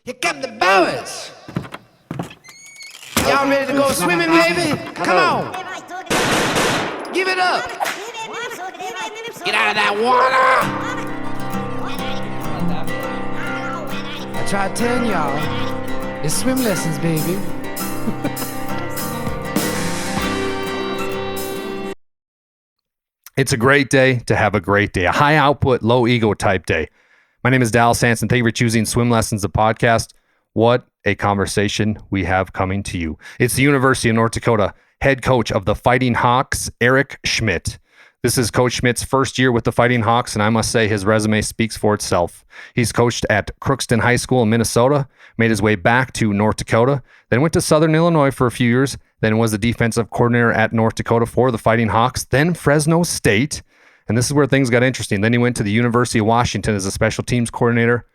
Here come the Boers. Y'all ready to go swimming, baby? Come on. Give it up. Get out of that water. I tried telling y'all, it's swim lessons, baby. It's a great day to have a great day, a high output, low ego type day. My name is Dallas Hanson. Thank you for choosing Swim Lessons, the podcast. What a conversation we have coming to you. It's the University of North Dakota head coach of the Fighting Hawks, Eric Schmidt. This is Coach Schmidt's first year with the Fighting Hawks, and I must say his resume speaks for itself. He's coached at Crookston High School in Minnesota, made his way back to North Dakota, then went to Southern Illinois for a few years, then was the defensive coordinator at North Dakota for the Fighting Hawks, then Fresno State, and this is where things got interesting. Then he went to the University of Washington as a special teams coordinator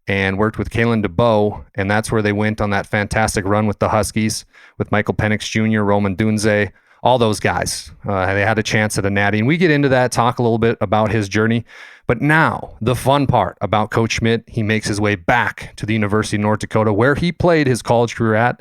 and worked with Kalen DeBoer, and that's where they went on that fantastic run with the Huskies, with Michael Penix Jr., Roman Dunze, all those guys. They had a chance at a natty, and we get into that, talk a little bit about his journey. But now, the fun part about Coach Schmidt, he makes his way back to the University of North Dakota, where he played his college career at,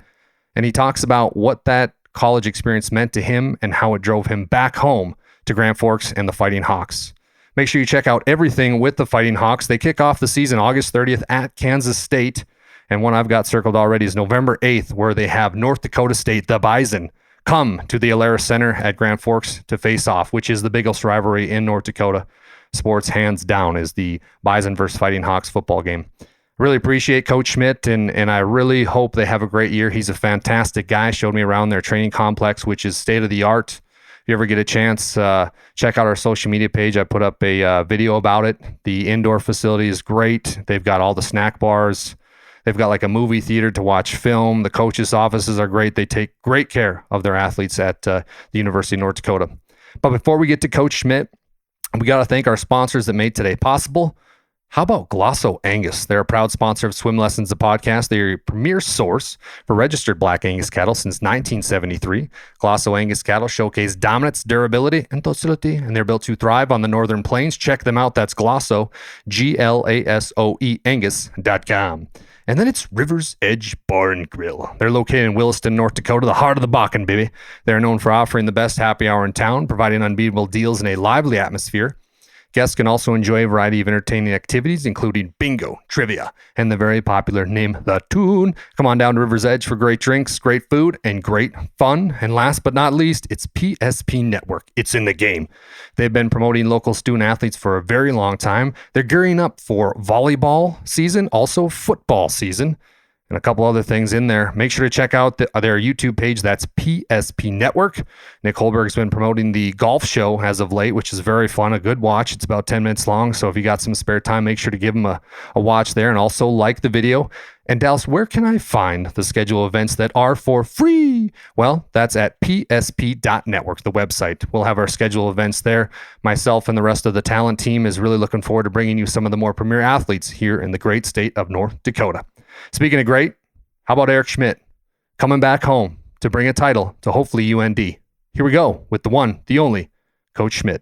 and he talks about what that college experience meant to him and how it drove him back home to Grand Forks and the Fighting Hawks. Make sure you check out everything with the Fighting Hawks. They kick off the season August 30th at Kansas State, and one I've got circled already is November 8th, where they have North Dakota State, the Bison, come to the Alara Center at Grand Forks to face off, which is the biggest rivalry in North Dakota sports, hands down, is the Bison versus Fighting Hawks football game. Really appreciate Coach Schmidt, and I really hope they have a great year. He's a fantastic guy. Showed me around their training complex, which is state-of-the-art. If you ever get a chance, check out our social media page. I put up a video about it. The indoor facility is great. They've got all the snack bars. They've got like a movie theater to watch film. The coaches' offices are great. They take great care of their athletes at the University of North Dakota. But before we get to Coach Schmidt, we got to thank our sponsors that made today possible. How about Glosso Angus? They're a proud sponsor of Swim Lessons, the podcast. They're your premier source for registered Black Angus cattle since 1973. Glosso Angus cattle showcase dominance, durability, and docility, and they're built to thrive on the northern plains. Check them out. That's Glosso, Glasoe, Angus.com. And then it's River's Edge Bar and Grill. They're located in Williston, North Dakota, the heart of the Bakken, baby. They're known for offering the best happy hour in town, providing unbeatable deals in a lively atmosphere. Guests can also enjoy a variety of entertaining activities, including bingo, trivia, and the very popular Name the Tune. Come on down to River's Edge for great drinks, great food, and great fun. And last but not least, it's PSP Network. It's in the game. They've been promoting local student athletes for a very long time. They're gearing up for volleyball season, also football season, and a couple other things in there. Make sure to check out their YouTube page. That's PSP Network. Nick Holberg's been promoting the golf show as of late, which is very fun, a good watch. It's about 10 minutes long, so if you got some spare time, make sure to give them a watch there, and also like the video. And Dallas, where can I find the schedule of events that are for free? Well, that's at psp.network, the website. We'll have our schedule of events there. Myself and the rest of the talent team is really looking forward to bringing you some of the more premier athletes here in the great state of North Dakota. Speaking of great, how about Eric Schmidt coming back home to bring a title to hopefully UND? Here we go with the one, the only, Coach Schmidt.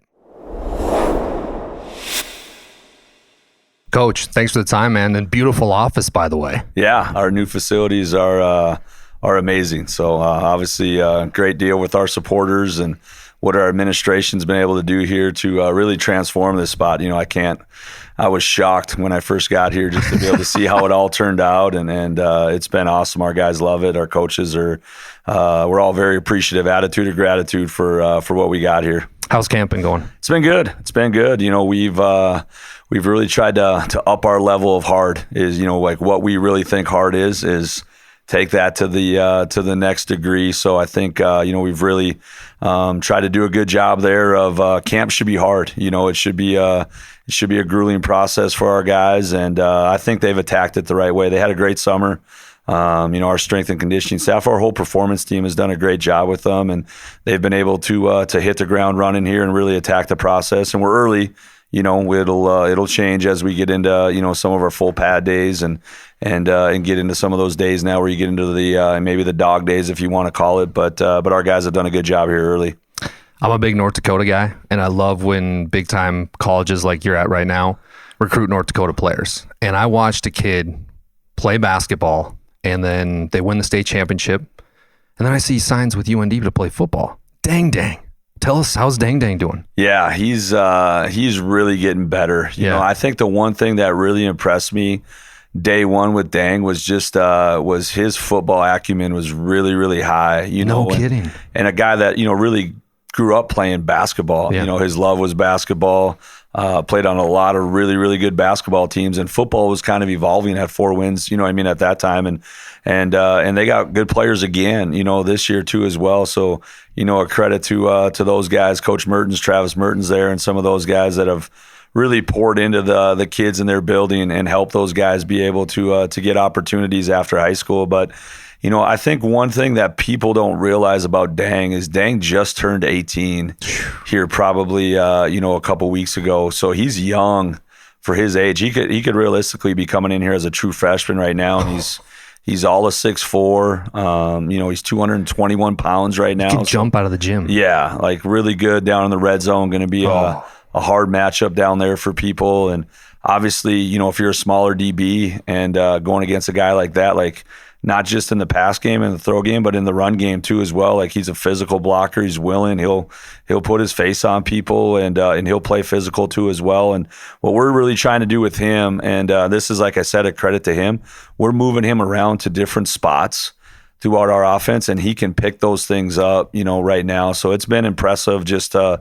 Coach, thanks for the time, man, and beautiful office, by the way. Yeah, our new facilities are amazing. So obviously a great deal with our supporters and what our administration's been able to do here to really transform this spot. You know, I was shocked when I first got here just to be able to see how it all turned out, and it's been awesome. Our guys love it. Our coaches are, we're all very appreciative, attitude of gratitude for what we got here. How's camping going? It's been good. It's been good. You know, we've really tried to up our level of hard. Is, you know, like what we really think hard is take that to the next degree. So I think you know, we've really tried to do a good job there. Of camp should be hard. You know, it should be a grueling process for our guys, and I think they've attacked it the right way. They had a great summer. You know, our strength and conditioning staff, our whole performance team has done a great job with them, and they've been able to hit the ground running here and really attack the process. And we're early. You know, it'll change as we get into, you know, some of our full pad days and get into some of those days now where you get into the maybe the dog days, if you want to call it. But our guys have done a good job here early. I'm a big North Dakota guy, and I love when big time colleges like you're at right now recruit North Dakota players. And I watched a kid play basketball, and then they win the state championship. And then I see signs with UND to play football. Dang. Tell us, how's Dang doing? Yeah, he's really getting better. You know, I think the one thing that really impressed me day one with Dang was just was his football acumen was really, really high. No kidding. And a guy that, really grew up playing basketball. Yeah. His love was basketball. Played on a lot of really, really good basketball teams, and football was kind of evolving at 4 Winds, at that time. And they got good players again, this year too as well. So, a credit to those guys, Coach Travis Mertens there, and some of those guys that have really poured into the kids in their building and helped those guys be able to get opportunities after high school. But, I think one thing that people don't realize about Dang is Dang just turned 18 here probably, a couple weeks ago. So he's young for his age. He could realistically be coming in here as a true freshman right now. And he's all of 6'4". He's 221 pounds right now. He can jump out of the gym. Yeah, like really good down in the red zone. Going to be a hard matchup down there for people. And obviously, if you're a smaller DB and going against a guy like that, like not just in the pass game and the throw game, but in the run game too as well. Like he's a physical blocker. He's willing. He'll put his face on people and he'll play physical too as well. And what we're really trying to do with him, and this is, like I said, a credit to him, we're moving him around to different spots throughout our offense, and he can pick those things up, right now. So it's been impressive just to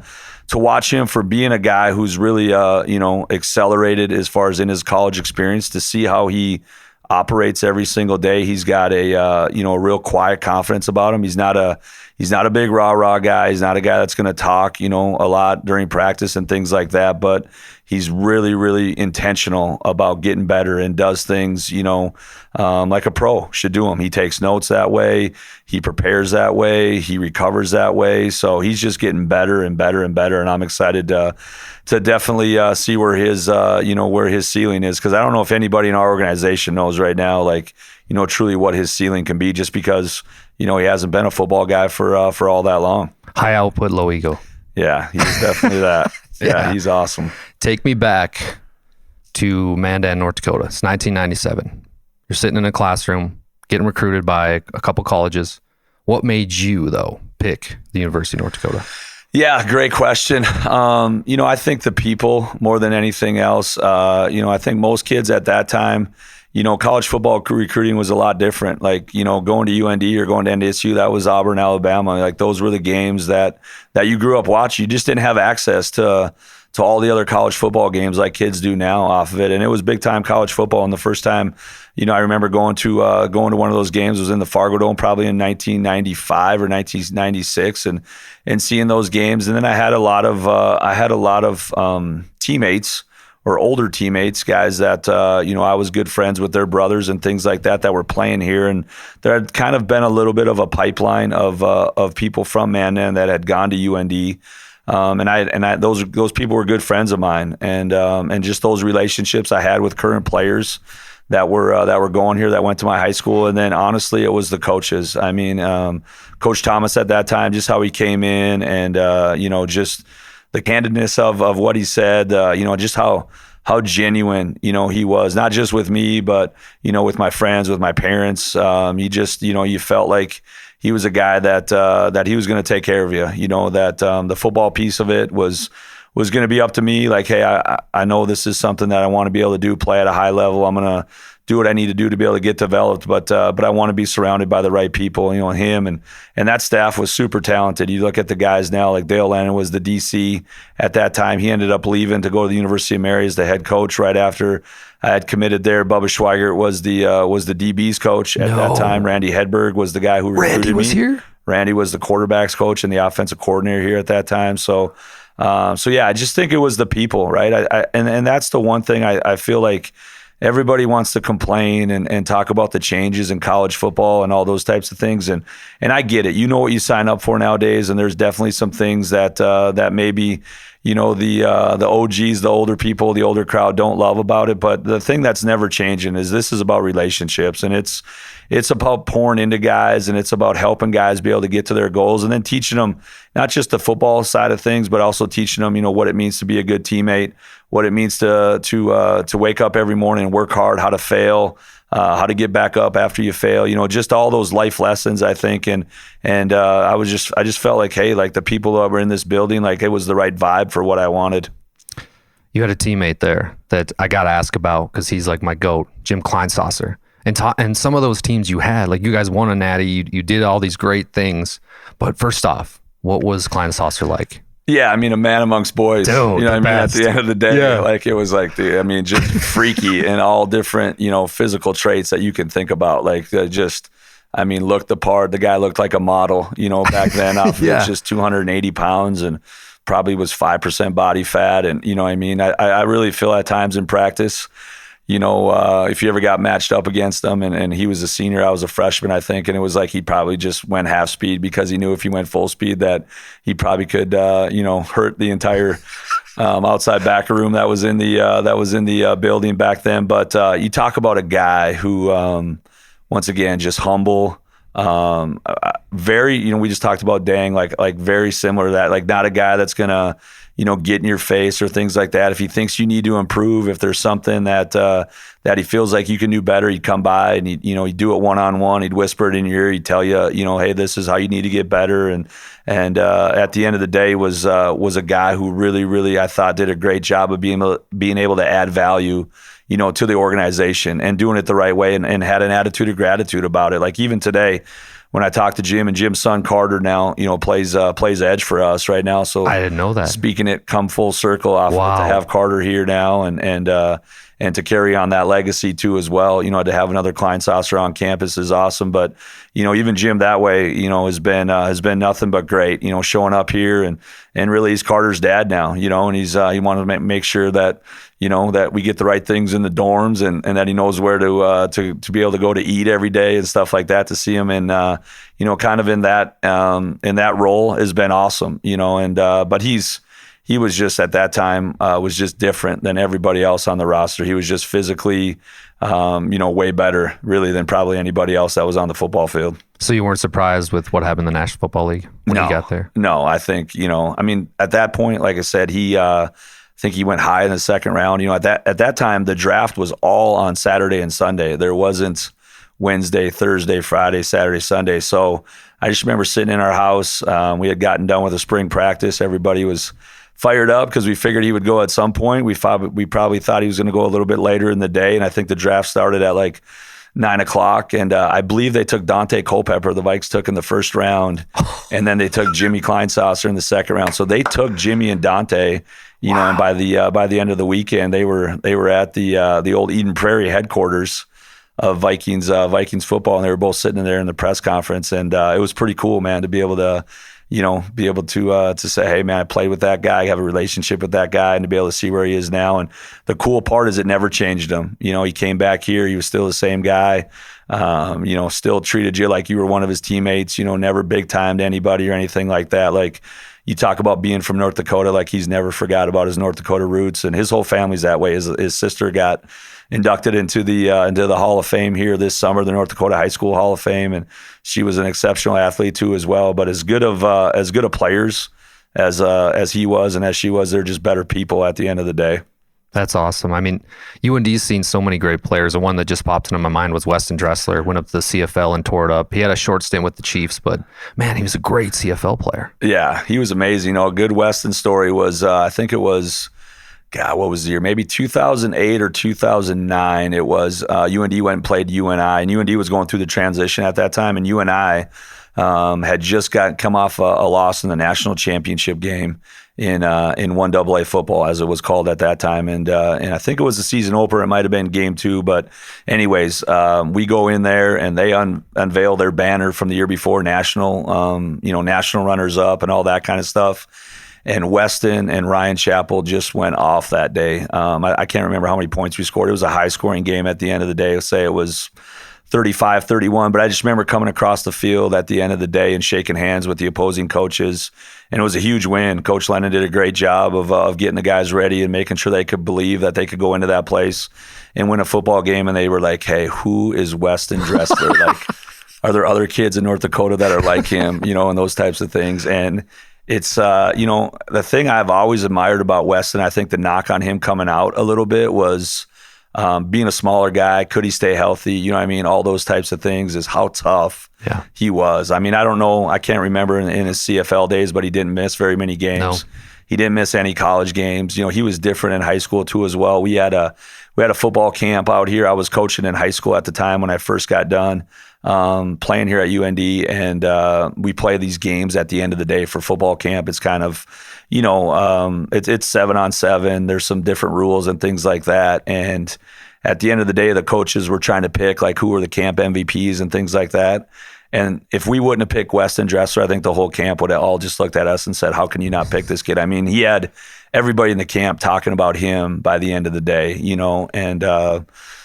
watch him for being a guy who's really, accelerated as far as in his college experience, to see how he operates every single day. He's got a real quiet confidence about him. He's not a big rah guy. He's not a guy that's going to talk, a lot during practice and things like that. But he's really, really intentional about getting better and does things, like a pro should do them. He takes notes that way. He prepares that way. He recovers that way. So he's just getting better and better and better. And I'm excited to definitely see where his ceiling is, because I don't know if anybody in our organization knows right now, like, truly what his ceiling can be, just because, he hasn't been a football guy for all that long. High output, low ego. Yeah, he's definitely that. Yeah, he's awesome. Take me back to Mandan, North Dakota. It's 1997. You're sitting in a classroom, getting recruited by a couple colleges. What made you, though, pick the University of North Dakota? Yeah, great question. I think the people more than anything else. I think most kids at that time, college football recruiting was a lot different. Like, going to UND or going to NDSU, that was Auburn, Alabama. Like, those were the games that you grew up watching. You just didn't have access to all the other college football games like kids do now off of it. And it was big time college football. And the first time, I remember going to one of those games was in the Fargo Dome, probably in 1995 or 1996, and seeing those games. And then I had a lot of teammates, or older teammates, guys that, I was good friends with their brothers and things like that were playing here. And there had kind of been a little bit of a pipeline of people from Mandan that had gone to UND. And those people were good friends of mine. And just those relationships I had with current players that were going here, that went to my high school. And then honestly, it was the coaches. I mean, Coach Thomas at that time, just how he came in and, just the candidness of what he said, just how genuine, he was, not just with me, but, with my friends, with my parents. He just, you felt like he was a guy that he was going to take care of you, that the football piece of it was going to be up to me. Like, hey, I know this is something that I want to be able to do, play at a high level. I'm going to do what I need to do to be able to get developed, but I want to be surrounded by the right people, him and that staff was super talented. You look at the guys now, like Dale Lennon was the DC at that time. He ended up leaving to go to the University of Mary as the head coach right after I had committed there. Bubba Schweigert was the DB's coach at that time. Randy Hedberg was the guy who recruited me. Randy was here? Randy was the quarterback's coach and the offensive coordinator here at that time. So yeah, I just think it was the people, right? And that's the one thing I feel like everybody wants to complain and talk about the changes in college football and all those types of things. And I get it. You know what you sign up for nowadays, and there's definitely some things that maybe, the OGs, the older people, the older crowd don't love about it. But the thing that's never changing is this is about relationships, and it's about pouring into guys, and it's about helping guys be able to get to their goals, and then teaching them not just the football side of things, but also teaching them, what it means to be a good teammate, what it means to wake up every morning and work hard, how to fail, how to get back up after you fail, just all those life lessons, I think. And I just felt like, hey, like the people that were in this building, like it was the right vibe for what I wanted. You had a teammate there that I got to ask about because he's like my GOAT, Jim Kleinsasser. And some of those teams you had, like you guys won a natty, you did all these great things. But first off, what was Kleinsasser like? Yeah, I mean, a man amongst boys. Dude, what I mean? At the end of the day, yeah. like it was like just freaky and all different, physical traits that you can think about. Like looked the part. The guy looked like a model, back then. Off of just 280 pounds and probably was 5% body fat. And I really feel at times in practice, if you ever got matched up against him and he was a senior, I was a freshman, I think. And it was like, he probably just went half speed because he knew if he went full speed that he probably could, hurt the entire outside backer room that was in the building back then. But you talk about a guy who, once again, just humble, very, we just talked about Dang, like very similar to that, like not a guy that's going to, get in your face or things like that. If he thinks you need to improve, if there's something that he feels like you can do better, he'd come by and he'd do it one-on-one. He'd whisper it in your ear. He'd tell you, hey, this is how you need to get better. And at the end of the day was a guy who really, really, I thought did a great job of being able to add value, to the organization and doing it the right way and had an attitude of gratitude about it. Like even today, when I talked to Jim, and Jim's son Carter now, plays edge for us right now. So I didn't know that. Speaking it come full circle off of to have Carter here now and to carry on that legacy too as well. To have another Kleinsasser on campus is awesome. But even Jim that way, has been nothing but great. Showing up here and really he's Carter's dad now. And he's he wanted to make sure that that we get the right things in the dorms and that he knows where to be able to go to eat every day and stuff like that. To see him in kind of in that role has been awesome. But he was just at that time was just different than everybody else on the roster. He was just physically way better really than probably anybody else that was on the football field. So you weren't surprised with what happened in the National Football League when you got there? No, I think at that point, like I said, I think he went high in the second round. At that time, the draft was all on Saturday and Sunday. There wasn't Wednesday, Thursday, Friday, Saturday, Sunday. So I just remember sitting in our house. We had gotten done with a spring practice. Everybody was fired up because we figured he would go at some point. We probably thought he was going to go a little bit later in the day. And I think the draft started at like 9:00. And I believe they took Dante Culpepper, the Vikes took in the first round. And then they took Jimmy Kleinsasser in the second round. So they took Jimmy and Dante. And by the end of the weekend, they were at the old Eden Prairie headquarters of Vikings football, and they were both sitting in there in the press conference, and it was pretty cool, man, to be able to say, hey, man, I played with that guy, I have a relationship with that guy, and to be able to see where he is now. And the cool part is it never changed him. He came back here, he was still the same guy. Still treated you like you were one of his teammates. Never big timed anybody or anything like that. Like. You talk about being from North Dakota, like he's never forgot about his North Dakota roots, and his whole family's that way. His sister got inducted into the Hall of Fame here this summer, the North Dakota High School Hall of Fame, and she was an exceptional athlete too as well. But as good of players as he was and as she was, they're just better people at the end of the day. That's awesome. I mean, UND's seen so many great players. The one that just popped into my mind was Weston Dressler. Went up to the CFL and tore it up. He had a short stint with the Chiefs, but man, he was a great CFL player. Yeah, he was amazing. A good Weston story was, I think it was, what was the year? Maybe 2008 or 2009. It was UND went and played UNI, and UND was going through the transition at that time, and UNI had just come off a loss in the national championship game in 1AA football, as it was called at that time, and I think it was the season opener. It might have been game 2, but anyways, we go in there and they unveil their banner from the year before, national runners up and all that kind of stuff. And Weston and Ryan Chappell just went off that day. I can't remember how many points we scored. It was a high-scoring game at the end of the day. Let's say it was 35-31, but I just remember coming across the field at the end of the day and shaking hands with the opposing coaches, and it was a huge win. Coach Lennon did a great job of getting the guys ready and making sure they could believe that they could go into that place and win a football game, and they were like, hey, who is Weston Dressler? Like, are there other kids in North Dakota that are like him, and those types of things. And it's, the thing I've always admired about Weston, I think the knock on him coming out a little bit was being a smaller guy, could he stay healthy? You know what I mean? All those types of things is how tough he was. I mean, I don't know. I can't remember in his CFL days, but he didn't miss very many games. No. He didn't miss any college games. You know, he was different in high school too as well. We had a football camp out here. I was coaching in high school at the time when I first got done playing here at UND, and we play these games at the end of the day for football camp. It's kind of, you know, it's 7-on-7. There's some different rules and things like that. And at the end of the day, the coaches were trying to pick like who were the camp MVPs and things like that. And if we wouldn't have picked Weston Dressler, I think the whole camp would have all just looked at us and said, how can you not pick this kid? I mean, he had everybody in the camp talking about him by the end of the day, you know, and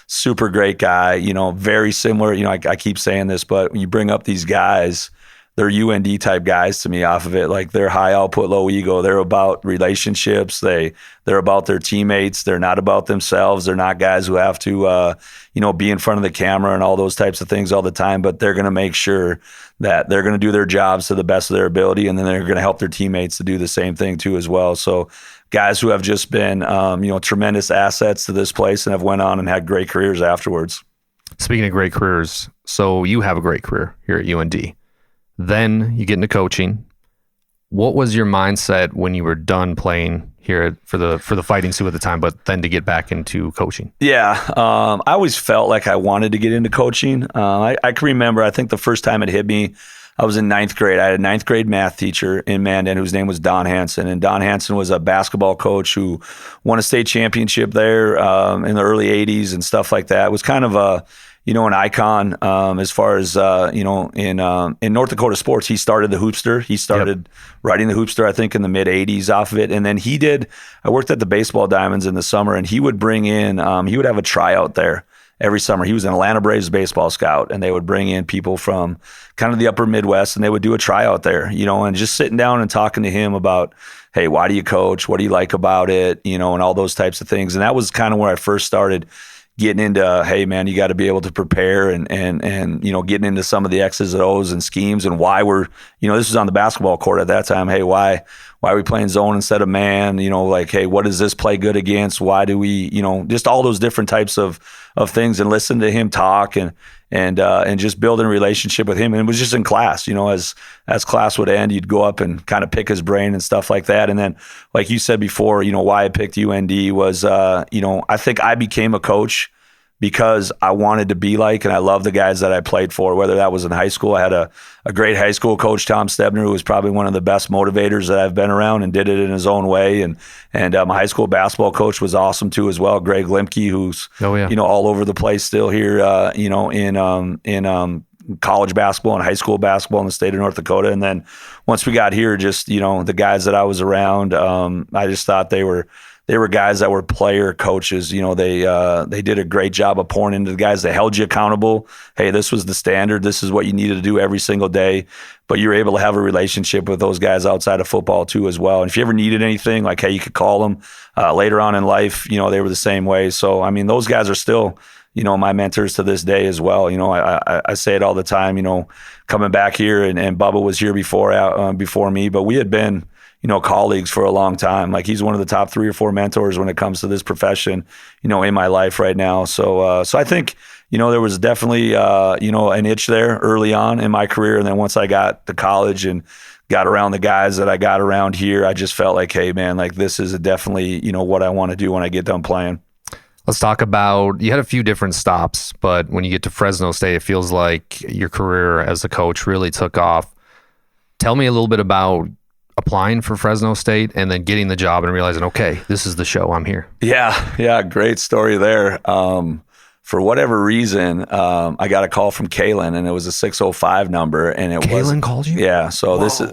super great guy, you know, very similar. You know, I keep saying this, but when you bring up these guys, they're UND type guys to me off of it. Like they're high output, low ego. They're about relationships. They're about their teammates. They're not about themselves. They're not guys who have to, you know, be in front of the camera and all those types of things all the time, but they're going to make sure that they're going to do their jobs to the best of their ability. And then they're going to help their teammates to do the same thing too, as well. So guys who have just been, you know, tremendous assets to this place and have went on and had great careers afterwards. Speaking of great careers, so you have a great career here at UND. Then you get into coaching. What was your mindset when you were done playing here for the Fighting Sioux at the time, but then to get back into coaching? Yeah, I always felt like I wanted to get into coaching. I can remember, I think the first time it hit me, I was in ninth grade. I had a ninth grade math teacher in Mandan whose name was Don Hansen. And Don Hansen was a basketball coach who won a state championship there in the early 80s and stuff like that. It was kind of a, you know, an icon as far as, you know, in North Dakota sports. He started the Hoopster. He started writing the Hoopster, I think, in the mid-'80s off of it. And then I worked at the Baseball Diamonds in the summer, and he would bring in, he would have a tryout there every summer. He was an Atlanta Braves baseball scout, and they would bring in people from kind of the upper Midwest, and they would do a tryout there, you know, and just sitting down and talking to him about, hey, why do you coach? What do you like about it? You know, and all those types of things. And that was kind of where I first started getting into, hey man, you got to be able to prepare and you know, getting into some of the X's and O's and schemes and why we're, you know, this was on the basketball court at that time. Hey, why are we playing zone instead of man? You know, like, hey, what does this play good against? Why do we, you know, just all those different types of things, and listen to him talk and just building a relationship with him. And it was just in class, you know, as class would end, you'd go up and kind of pick his brain and stuff like that. And then, like you said before, you know, why I picked UND was, you know, I think I became a coach because I wanted to be like, and I love the guys that I played for, whether that was in high school. I had a great high school coach, Tom Stebner, who was probably one of the best motivators that I've been around and did it in his own way. And my high school basketball coach was awesome too as well, Greg Limke, who's, you know, all over the place still here, you know, in college basketball and high school basketball in the state of North Dakota. And then once we got here, just, you know, the guys that I was around, I just thought they were guys that were player coaches. You know, they did a great job of pouring into the guys. They held you accountable. Hey, this was the standard. This is what you needed to do every single day. But you're able to have a relationship with those guys outside of football too as well. And if you ever needed anything, like, hey, you could call them later on in life. You know, they were the same way. So, I mean, those guys are still, you know, my mentors to this day as well. You know, I say it all the time, you know, coming back here and Bubba was here before me, but we had been, you know, colleagues for a long time. Like, he's one of the top 3 or 4 mentors when it comes to this profession, you know, in my life right now. So I think, you know, there was definitely, you know, an itch there early on in my career. And then once I got to college and got around the guys that I got around here, I just felt like, hey man, like, this is definitely, you know, what I want to do when I get done playing. Let's talk about, you had a few different stops, but when you get to Fresno State, it feels like your career as a coach really took off. Tell me a little bit about applying for Fresno State and then getting the job and realizing, okay, this is the show, I'm here. Yeah, great story there. For whatever reason, I got a call from Kalen, and it was a 605 number, and it was Kalen called you? Yeah. So this is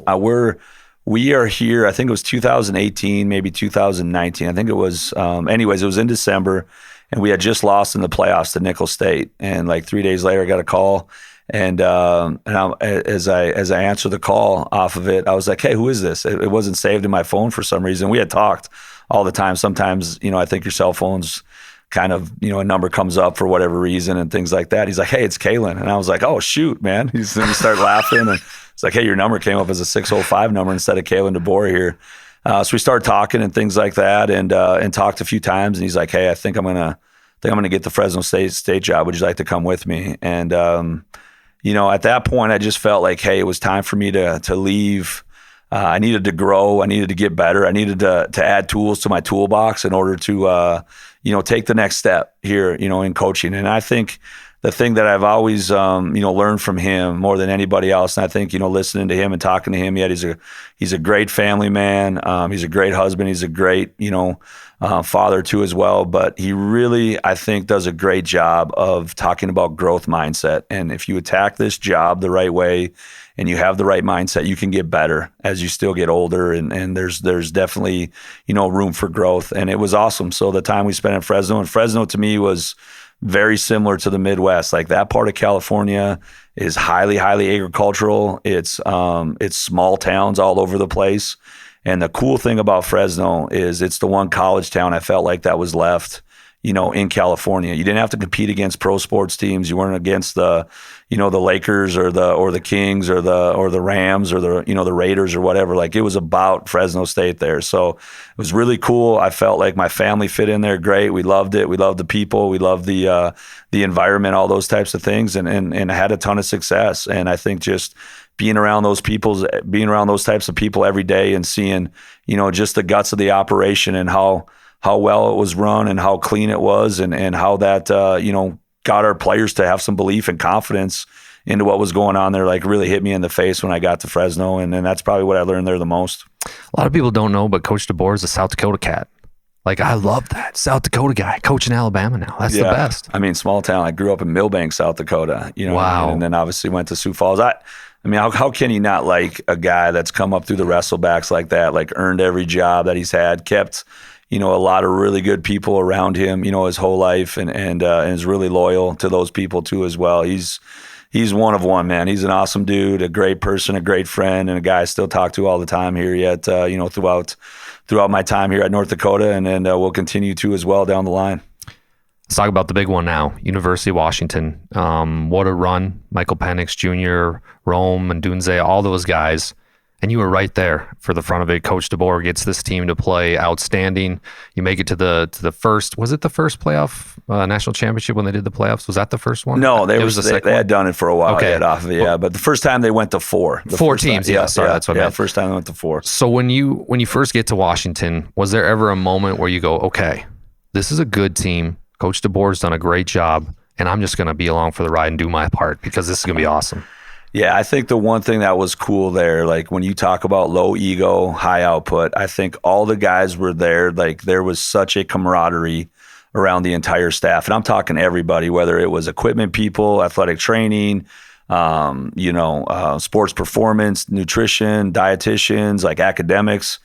we are here. I think it was 2018, maybe 2019. I think it was. Anyways, it was in December, and we had just lost in the playoffs to Nickel State. And like 3 days later, I got a call, and as I answered the call off of it, I was like, "Hey, who is this?" It wasn't saved in my phone for some reason. We had talked all the time. Sometimes, you know, I think your cell phone's kind of, you know, a number comes up for whatever reason and things like that. He's like, "Hey, it's Kalen," and I was like, "Oh shoot, man!" Then he started laughing, and it's like, "Hey, your number came up as a 605 number instead of Kalen DeBoer here." So we started talking and things like that, and talked a few times, and he's like, "Hey, I think I'm gonna think I'm going to get the Fresno State job. Would you like to come with me? And, at that point, I just felt like, hey, it was time for me to leave. I needed to grow. I needed to get better. I needed to add tools to my toolbox in order to, take the next step here, in coaching. And I think the thing that I've always, learned from him more than anybody else, and I think, listening to him and talking to him, yet he's a great family man. He's a great husband. He's a great, father too as well. But he really, I think, does a great job of talking about growth mindset. And if you attack this job the right way and you have the right mindset, you can get better as you still get older. And there's definitely, room for growth. And it was awesome. So the time we spent in Fresno, and Fresno to me was very similar to the Midwest. Like that part of California is highly, highly agricultural. It's small towns all over the place. And the cool thing about Fresno is it's the one college town I felt like that was left, in California. You didn't have to compete against pro sports teams. You weren't against the Lakers or the Kings or the Rams or the Raiders or whatever. Like it was about Fresno State there. So it was really cool. I felt like my family fit in there great. We loved it. We loved the people. We loved the environment, all those types of things, and I had a ton of success. And I think just being around those types of people every day and seeing, just the guts of the operation and how well it was run and how clean it was and how that, got our players to have some belief and confidence into what was going on there, like really hit me in the face when I got to Fresno. And that's probably what I learned there the most. A lot of people don't know, but Coach DeBoer is a South Dakota cat. Like, I love that. South Dakota guy coaching Alabama now. That's the best. I mean, small town. I grew up in Millbank, South Dakota, Wow. And then obviously went to Sioux Falls. I mean, how can you not like a guy that's come up through the wrestlebacks like that, like earned every job that he's had, kept, a lot of really good people around him, his whole life and is really loyal to those people too as well. He's one of one, man. He's an awesome dude, a great person, a great friend, and a guy I still talk to all the time here yet, throughout my time here at North Dakota, and we'll continue to as well down the line. Let's talk about the big one now, University of Washington. What a run. Michael Penix Jr., Rome, and Dunze, all those guys. And you were right there for the front of it. Coach DeBoer gets this team to play outstanding. You make it to the first, was it the first playoff national championship when they did the playoffs? Was that the first one? No, they had done it for a while. Okay. Off of it, yeah. But the first time they went to four. Four teams, time, Sorry, that's what I meant. First time they went to four. So when you first get to Washington, was there ever a moment where you go, okay, this is a good team. Coach DeBoer's done a great job, and I'm just going to be along for the ride and do my part because this is going to be awesome? Yeah, I think the one thing that was cool there, like when you talk about low ego, high output, I think all the guys were there. Like there was such a camaraderie around the entire staff. And I'm talking everybody, whether it was equipment people, athletic training, sports performance, nutrition, dietitians, like academics.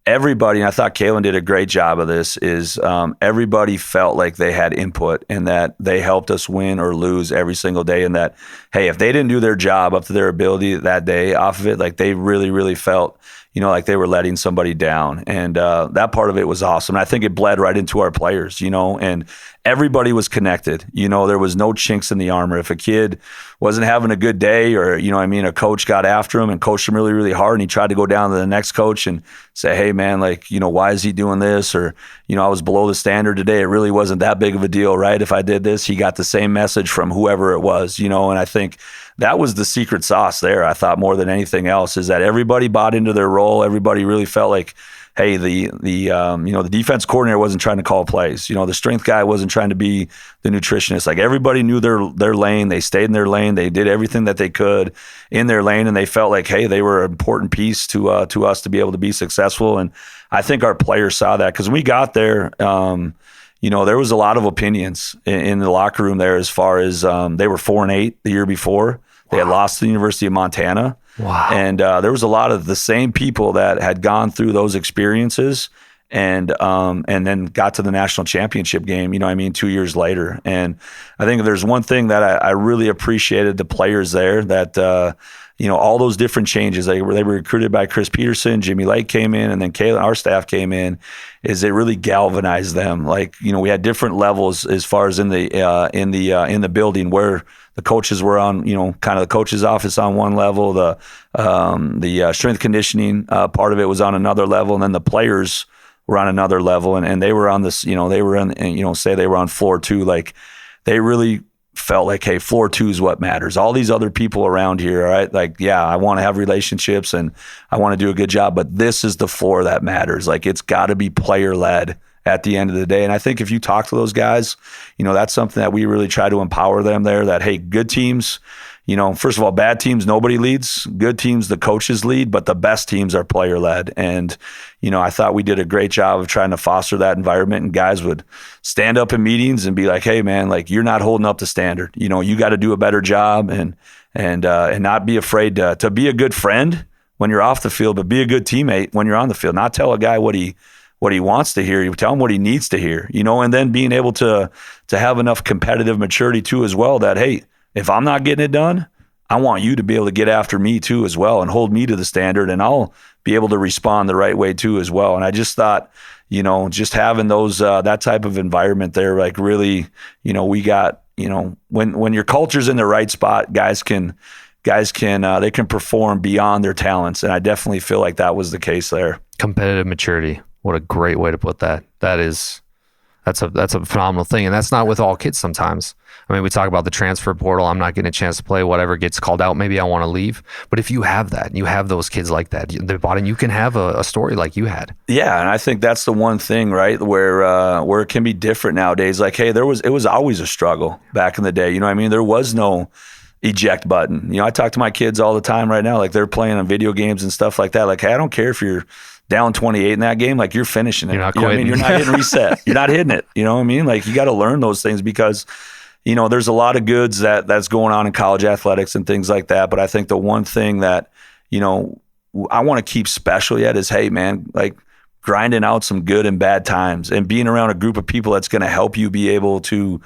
Everybody, and I thought Kalen did a great job of this, is everybody felt like they had input and that they helped us win or lose every single day. And that, hey, if they didn't do their job up to their ability that day off of it, like they really, really felt, like they were letting somebody down. And that part of it was awesome. And I think it bled right into our players, and everybody was connected. There was no chinks in the armor. If a kid wasn't having a good day or, a coach got after him and coached him really, really hard and he tried to go down to the next coach and say, hey, man, why is he doing this? Or, I was below the standard today. It really wasn't that big of a deal, right? If I did this, he got the same message from whoever it was, and I think that was the secret sauce there. I thought more than anything else is that everybody bought into their role. Everybody really felt like, hey, the defense coordinator wasn't trying to call plays. The strength guy wasn't trying to be the nutritionist. Like everybody knew their lane. They stayed in their lane. They did everything that they could in their lane, and they felt like, hey, they were an important piece to us to be able to be successful. And I think our players saw that because when we got there, there was a lot of opinions in the locker room there as far as they were 4-8 the year before. They had lost to the University of Montana. Wow. And there was a lot of the same people that had gone through those experiences and then got to the national championship game, 2 years later. And I think if there's one thing that I really appreciated the players there that, all those different changes, they were recruited by Chris Peterson, Jimmy Lake came in, and then Kalen, our staff came in, is it really galvanized them. Like, we had different levels as far as in the building where the coaches were on, kind of the coach's office on one level, the strength conditioning part of it was on another level, and then the players were on another level, and they were on this, they were in, say they were on floor 2, like they really felt like, hey, floor 2 is what matters. All these other people around here, all right, like, yeah, I want to have relationships and I want to do a good job, but this is the floor that matters. Like, it's got to be player-led at the end of the day. And I think if you talk to those guys, that's something that we really try to empower them there, that, hey, good teams, first of all, bad teams, nobody leads. Good teams, the coaches lead, but the best teams are player-led. And, I thought we did a great job of trying to foster that environment, and guys would stand up in meetings and be like, hey, man, like, you're not holding up the standard. You got to do a better job and not be afraid to be a good friend when you're off the field, but be a good teammate when you're on the field. Not tell a guy what he wants to hear. You tell him what he needs to hear, and then being able to have enough competitive maturity too as well, that, hey, if I'm not getting it done, I want you to be able to get after me too as well and hold me to the standard, and I'll be able to respond the right way too as well. And I just thought, just having those that type of environment there, like, really, we got, when your culture's in the right spot, guys can they can perform beyond their talents, and I definitely feel like that was the case there. Competitive maturity. What a great way to put that. That's a phenomenal thing. And that's not with all kids sometimes. I mean, we talk about the transfer portal. I'm not getting a chance to play, whatever gets called out. Maybe I want to leave. But if you have that, you have those kids like that, you can have a story like you had. Yeah, and I think that's the one thing, right, where it can be different nowadays. Like, hey, it was always a struggle back in the day. You know what I mean? There was no eject button. I talk to my kids all the time right now, like they're playing on video games and stuff like that. Like, hey, I don't care if you're down 28 in that game, like, you're finishing it. You're not quitting. quitting. You're not hitting reset. You're not hitting it. You know what I mean? Like, you got to learn those things because, there's a lot of goods that's going on in college athletics and things like that. But I think the one thing that, I want to keep special yet is, hey, man, like, grinding out some good and bad times and being around a group of people that's going to help you be able to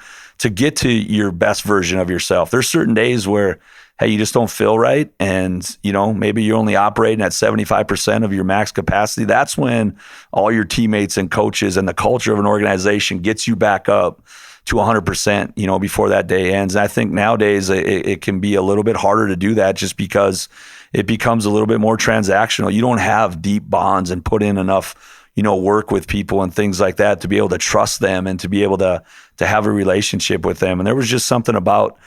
get to your best version of yourself. There's certain days where, hey, you just don't feel right, and maybe you're only operating at 75% of your max capacity. That's when all your teammates and coaches and the culture of an organization gets you back up to 100%, before that day ends. And I think nowadays it can be a little bit harder to do that just because it becomes a little bit more transactional. You don't have deep bonds and put in enough work with people and things like that to be able to trust them and to be able to have a relationship with them. And there was just something about,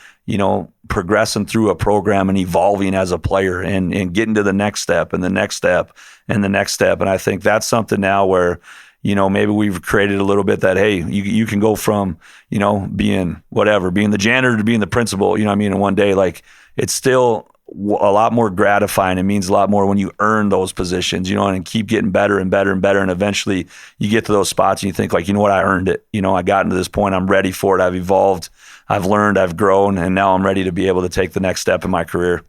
progressing through a program and evolving as a player and getting to the next step and the next step and the next step. And I think that's something now where, maybe we've created a little bit that, hey, you can go from, being the janitor to being the principal, in one day. Like, it's still a lot more gratifying. It means a lot more when you earn those positions, and keep getting better and better and better. And eventually you get to those spots and you think, like, what, I earned it. I got into this point. I'm ready for it. I've evolved. I've learned. I've grown. And now I'm ready to be able to take the next step in my career.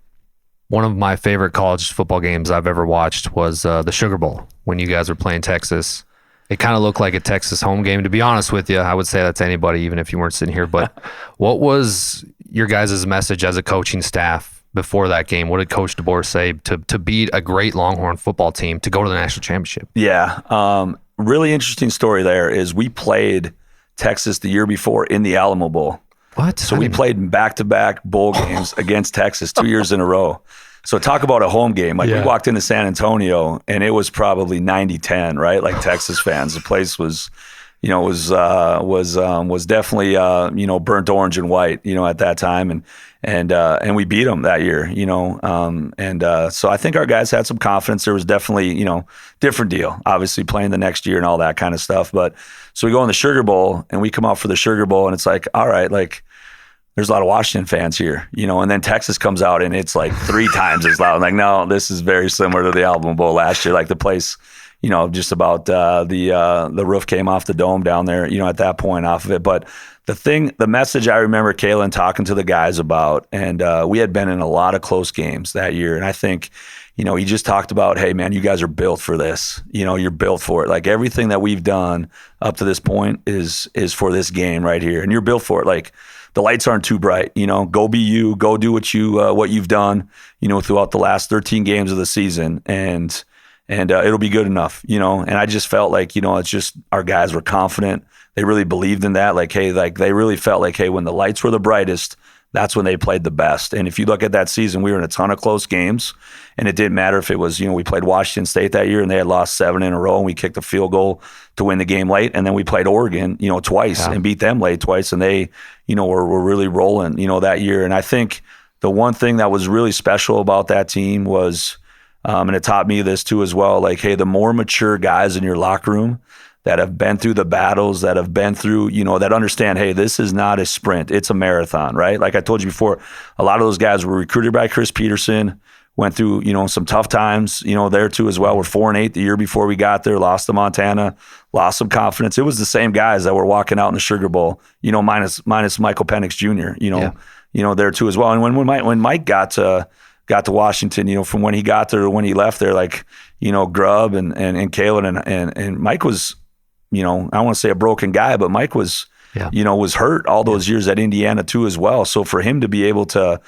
One of my favorite college football games I've ever watched was the Sugar Bowl when you guys were playing Texas. It kind of looked like a Texas home game. To be honest with you, I would say that to anybody, even if you weren't sitting here. But what was your guys' message as a coaching staff before that game? What did Coach DeBoer say to beat a great Longhorn football team to go to the national championship? Yeah. Really interesting story there is we played Texas the year before in the Alamo Bowl. What? So we played back-to-back bowl games against Texas 2 years in a row. So talk about a home game. Like, we walked into San Antonio and it was probably 90-10, right? Like, Texas fans. The place was, was definitely, burnt orange and white, at that time. And we beat them that year, so I think our guys had some confidence. There was definitely, different deal, obviously playing the next year and all that kind of stuff. But so we go in the Sugar Bowl and we come out for the Sugar Bowl and it's like, all right, like, there's a lot of Washington fans here, and then Texas comes out and it's like 3 times as loud. I'm like, no, this is very similar to the Alamo Bowl last year. Like, the place, just about the roof came off the dome down there, at that point off of it. But the message I remember Kalen talking to the guys about, and we had been in a lot of close games that year. And I think, he just talked about, hey, man, you guys are built for this. You're built for it. Like, everything that we've done up to this point is for this game right here. And you're built for it. Like, the lights aren't too bright, go be you, go do what you've done, throughout the last 13 games of the season. And it'll be good enough, and I just felt like, it's just our guys were confident. They really believed in that. Like, hey, like, they really felt like, hey, when the lights were the brightest, that's when they played the best. And if you look at that season, we were in a ton of close games, and it didn't matter if it was, we played Washington State that year and they had lost 7 in a row and we kicked a field goal to win the game late. And then we played Oregon, twice and beat them late twice. And they, were really rolling, that year. And I think the one thing that was really special about that team was, and it taught me this too as well, like, hey, the more mature guys in your locker room that have been through the battles, that have been through, that understand, hey, this is not a sprint, it's a marathon, right? Like I told you before, a lot of those guys were recruited by Chris Peterson, went through, some tough times, there too as well. We're 4-8 the year before we got there, lost to Montana, lost some confidence. It was the same guys that were walking out in the Sugar Bowl, minus Michael Penix Jr., there too as well. And when Mike got to Washington, from when he got there to when he left there, like, Grubb and Kalen and Mike was, I don't want to say a broken guy, but Mike was, was hurt all those years at Indiana too as well. So for him to be able to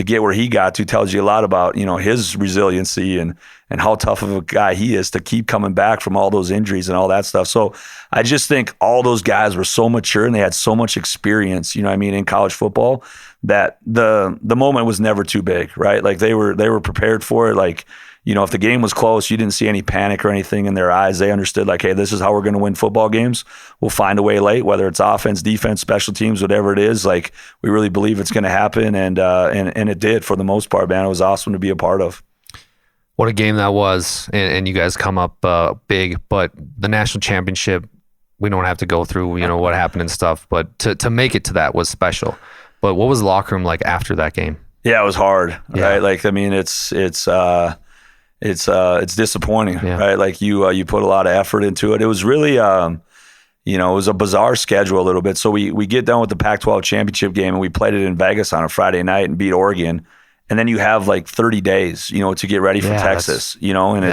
get where he got to tells you a lot about, his resiliency and how tough of a guy he is to keep coming back from all those injuries and all that stuff. So I just think all those guys were so mature and they had so much experience, in college football, that the moment was never too big, right? Like they were prepared for it. Like, if the game was close, you didn't see any panic or anything in their eyes. They understood, like, hey, this is how we're going to win football games. We'll find a way late, whether it's offense, defense, special teams, whatever it is. Like, we really believe it's going to happen, and it did for the most part, man. It was awesome to be a part of. What a game that was, and you guys come up big, but the national championship, we don't have to go through, what happened and stuff, but to make it to that was special. But what was the locker room like after that game? Yeah, it was hard, right? Like, I mean, it's disappointing, right? Like you put a lot of effort into it. It was really, it was a bizarre schedule a little bit. So we get done with the Pac-12 championship game and we played it in Vegas on a Friday night and beat Oregon. And then you have like 30 days, to get ready for Texas, and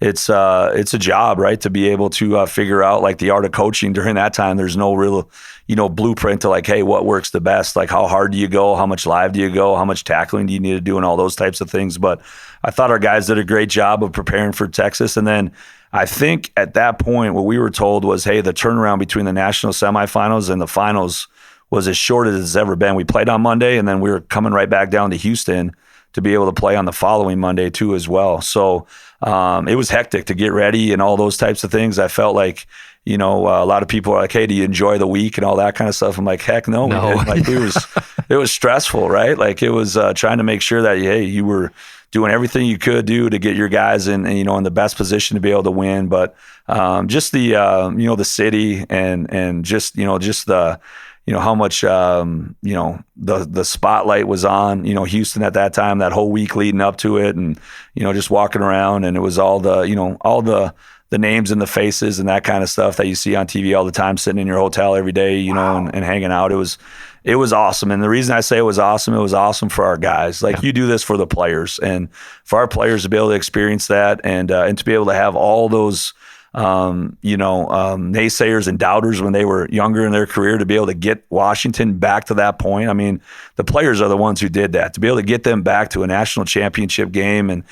it's a job, right? To be able to figure out like the art of coaching during that time. There's no real, blueprint to like, hey, what works the best? Like how hard do you go? How much live do you go? How much tackling do you need to do and all those types of things. But I thought our guys did a great job of preparing for Texas. And then I think at that point, what we were told was, hey, the turnaround between the national semifinals and the finals was as short as it's ever been. We played on Monday and then we were coming right back down to Houston to be able to play on the following Monday too as well. So it was hectic to get ready and all those types of things. I felt like, a lot of people are like, hey, do you enjoy the week and all that kind of stuff? I'm like, heck no. Like it was stressful, right? Like it was trying to make sure that, hey, you were doing everything you could do to get your guys in the best position to be able to win. But just the, the city and just the, how much, the spotlight was on, Houston at that time, that whole week leading up to it. And, just walking around and it was all the names and the faces and that kind of stuff that you see on TV all the time, sitting in your hotel every day, and hanging out. It was awesome. And the reason I say it was awesome for our guys. Like you do this for the players and for our players to be able to experience that and to be able to have all those, naysayers and doubters when they were younger in their career, to be able to get Washington back to that point. I mean, the players are the ones who did that, to be able to get them back to a national championship game and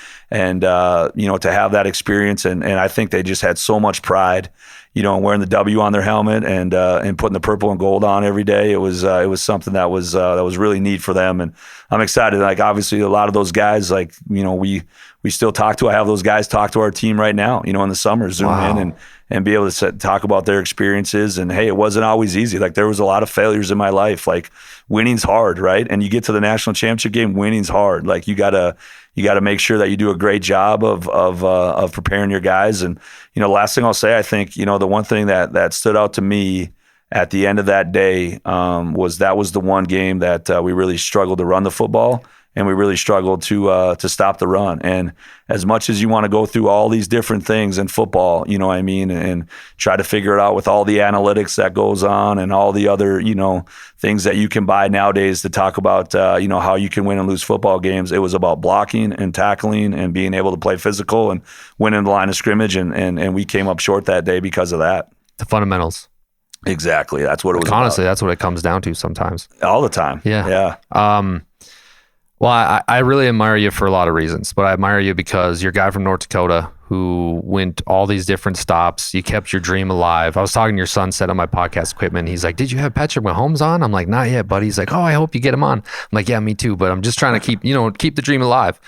to have that experience. And I think they just had so much pride, wearing the W on their helmet and putting the purple and gold on every day. It was something that was really neat for them. And I'm excited. Like obviously a lot of those guys, like, we still talk to. I have those guys talk to our team right now, in the summer, Zoom in and be able to talk about their experiences. And hey, it wasn't always easy. Like there was a lot of failures in my life. Like winning's hard, right? And you get to the national championship game, winning's hard. Like you gotta make sure that you do a great job of preparing your guys. And the last thing I'll say, I think the one thing that stood out to me at the end of that day was the one game that we really struggled to run the football. And we really struggled to stop the run. And as much as you want to go through all these different things in football, and try to figure it out with all the analytics that goes on and all the other, things that you can buy nowadays to talk about, how you can win and lose football games. It was about blocking and tackling and being able to play physical and winning the line of scrimmage. And we came up short that day because of that. The fundamentals. Exactly. That's what it was honestly, about. That's what it comes down to sometimes. All the time. Yeah. Well, I really admire you for a lot of reasons, but I admire you because you're a guy from North Dakota who went all these different stops. You kept your dream alive. I was talking to your son, set on my podcast equipment. He's like, did you have Patrick Mahomes on? I'm like, not yet, buddy. He's like, oh, I hope you get him on. I'm like, yeah, me too. But I'm just trying to keep the dream alive.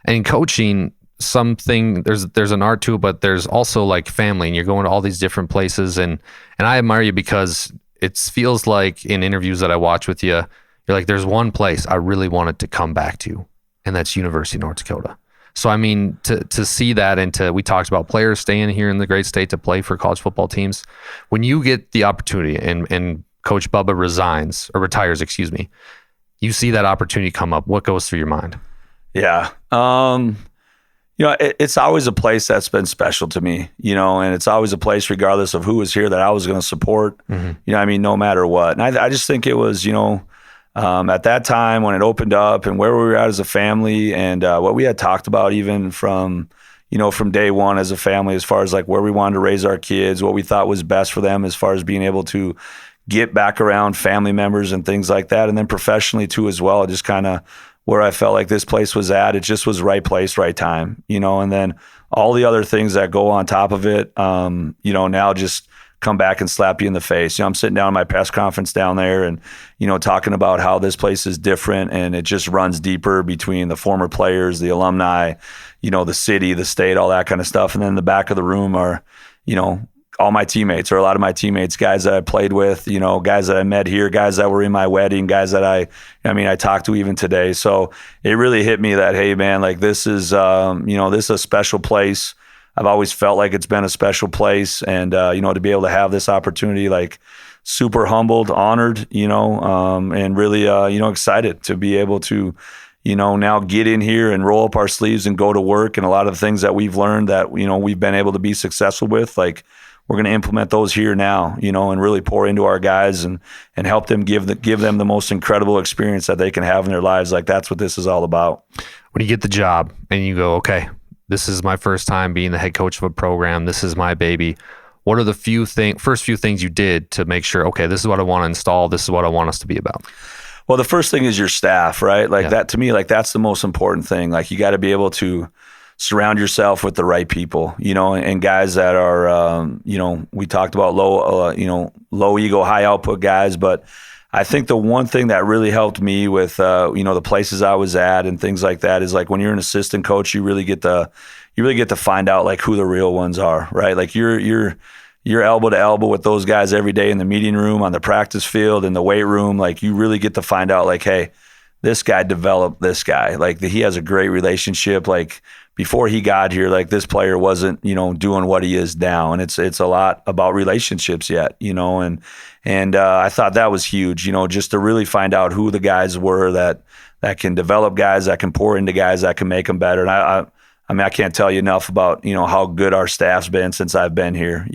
And in coaching, there's an art to it, but there's also like family, and you're going to all these different places. And I admire you because it feels like in interviews that I watch with you, you're like, there's one place I really wanted to come back to, and that's University of North Dakota. So, I mean, to see that, and we talked about players staying here in the great state to play for college football teams. When you get the opportunity and Coach Bubba retires, you see that opportunity come up, what goes through your mind? Yeah. It's always a place that's been special to me, and it's always a place, regardless of who was here, that I was going to support, no matter what. And I just think it was, at that time when it opened up and where we were at as a family, and what we had talked about even from day one as a family, as far as like where we wanted to raise our kids, what we thought was best for them as far as being able to get back around family members and things like that. And then professionally too, as well, just kind of where I felt like this place was at. It just was right place, right time, and then all the other things that go on top of it, now just come back and slap you in the face. I'm sitting down in my press conference down there and, talking about how this place is different, and it just runs deeper between the former players, the alumni, the city, the state, all that kind of stuff. And then in the back of the room are, all my teammates, or a lot of my teammates, guys that I played with, guys that I met here, guys that were in my wedding, guys that I talked to even today. So it really hit me that, hey man, like this is a special place. I've always felt like it's been a special place, and to be able to have this opportunity, like super humbled, honored, and really excited to be able to now get in here and roll up our sleeves and go to work. And a lot of the things that we've learned that we've been able to be successful with, like we're going to implement those here now, and really pour into our guys and help them give them the most incredible experience that they can have in their lives. Like that's what this is all about. When you get the job and you go, okay, this is my first time being the head coach of a program. This is my baby. What are the first few things you did to make sure, okay, this is what I want to install. This is what I want us to be about? Well, the first thing is your staff, right? Like that to me, like that's the most important thing. Like you got to be able to surround yourself with the right people, and guys that are, we talked about low ego, high output guys. But I think the one thing that really helped me with, the places I was at and things like that is like when you're an assistant coach, you really get to find out like who the real ones are, right? Like you're elbow to elbow with those guys every day in the meeting room, on the practice field, in the weight room. Like you really get to find out like, hey, this guy developed this guy. Like he has a great relationship. Like before he got here, like this player wasn't, doing what he is now. And it's a lot about relationships yet, and I thought that was huge, just to really find out who the guys were that can develop guys, that can pour into guys, that can make them better. And I can't tell you enough about, how good our staff's been since I've been here.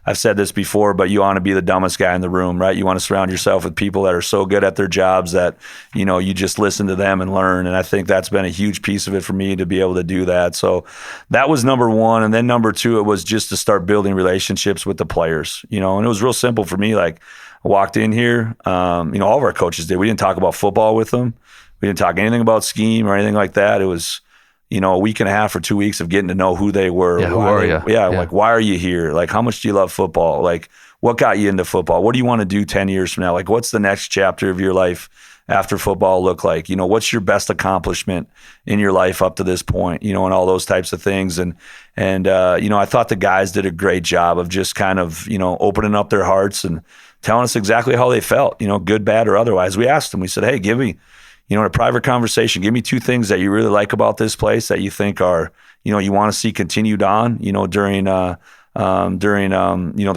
I've said this before, but you want to be the dumbest guy in the room, right? You want to surround yourself with people that are so good at their jobs that, you just listen to them and learn. And I think that's been a huge piece of it for me to be able to do that. So that was number one. And then number two, it was just to start building relationships with the players, and it was real simple for me. Like I walked in here, all of our coaches did. We didn't talk about football with them. We didn't talk anything about scheme or anything like that. It was, a week and a half or 2 weeks of getting to know who they were. Yeah, who are you? Yeah, like, why are you here? Like, how much do you love football? Like, what got you into football? What do you want to do 10 years from now? Like, what's the next chapter of your life after football look like? What's your best accomplishment in your life up to this point? And all those types of things. And I thought the guys did a great job of just kind of, opening up their hearts and telling us exactly how they felt, good, bad, or otherwise. We asked them, we said, hey, give me, in a private conversation, give me 2 things that you really like about this place that you think are, you want to see continued on, during the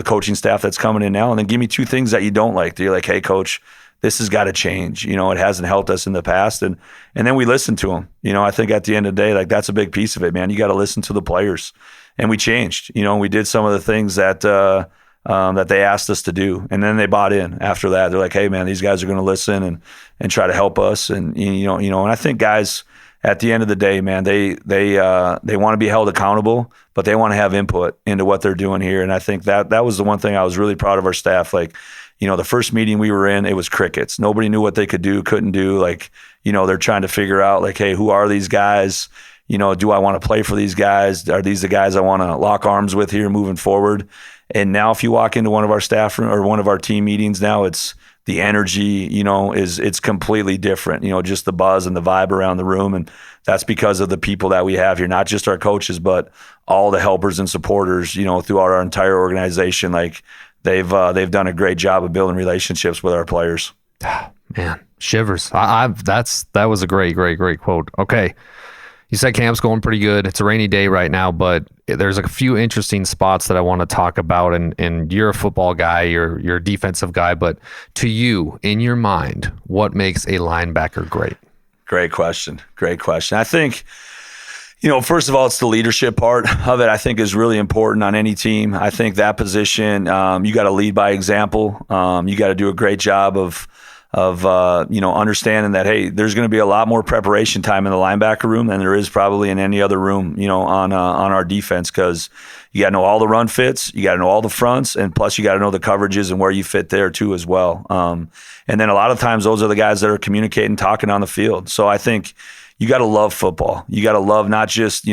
coaching staff that's coming in now. And then give me 2 things that you don't like. That you're like, hey, coach, this has got to change. It hasn't helped us in the past. And then we listen to them. I think at the end of the day, like that's a big piece of it, man. You got to listen to the players. And we changed. We did some of the things that they asked us to do, and then they bought in after that. They're like, hey man, these guys are going to listen and try to help us. And and I think guys at the end of the day, man, they want to be held accountable, but they want to have input into what they're doing here. And I think that was the one thing I was really proud of our staff. Like, the first meeting we were in, it was crickets. Nobody knew what they could do, couldn't do. Like, they're trying to figure out like, hey, who are these guys? do I want to play for these guys? Are these the guys I want to lock arms with here moving forward? And now if you walk into one of our staff room or one of our team meetings now, it's the energy, it's completely different, just the buzz and the vibe around the room. And that's because of the people that we have here, not just our coaches, but all the helpers and supporters, throughout our entire organization. Like they've done a great job of building relationships with our players. Man, shivers. That was a great quote. Okay. You said camp's going pretty good. It's a rainy day right now, but there's a few interesting spots that I want to talk about. And you're a football guy, you're a defensive guy, but to you, in your mind, what makes a linebacker great? Great question. I think, first of all, it's the leadership part of it, I think, is really important on any team. I think that position, you got to lead by example. You got to do a great job of understanding that, hey, there's going to be a lot more preparation time in the linebacker room than there is probably in any other room, on our defense, because you got to know all the run fits, you got to know all the fronts, and plus you got to know the coverages and where you fit there too as well. And then a lot of times those are the guys that are communicating, talking on the field. So I think you got to love football. You got to love not just,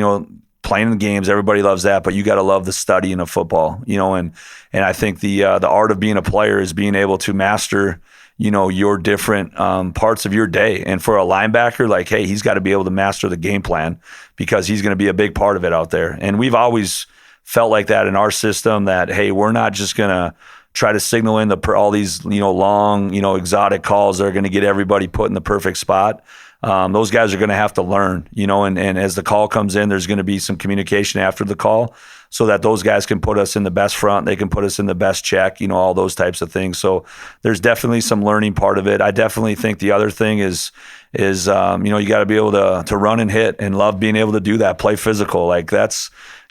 playing the games, everybody loves that, but you got to love the studying of football, and I think the art of being a player is being able to master your different parts of your day. And for a linebacker, like, hey, he's got to be able to master the game plan because he's going to be a big part of it out there. And we've always felt like that in our system, that, hey, we're not just going to try to signal in all these, long, exotic calls that are going to get everybody put in the perfect spot. Those guys are going to have to learn, and as the call comes in, there's going to be some communication after the call so that those guys can put us in the best front. They can put us in the best check, all those types of things. So there's definitely some learning part of it. I definitely think the other thing is you got to be able to run and hit and love being able to do that, play physical. Like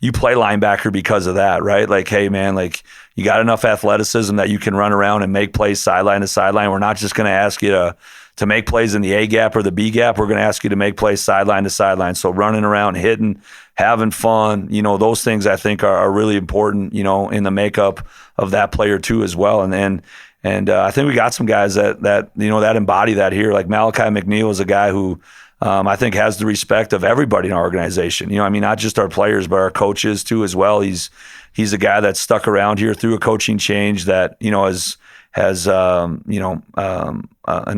you play linebacker because of that, right? Like, hey man, like you got enough athleticism that you can run around and make plays sideline to sideline. We're not just going to ask you to make plays in the A gap or the B gap. We're going to ask you to make plays sideline to sideline. So running around, hitting, having fun, those things I think are really important, in the makeup of that player too as well. And I think we got some guys that embody that here. Like Malachi McNeil is a guy who I think has the respect of everybody in our organization. Not just our players, but our coaches too as well. He's a guy that's stuck around here through a coaching change that, has an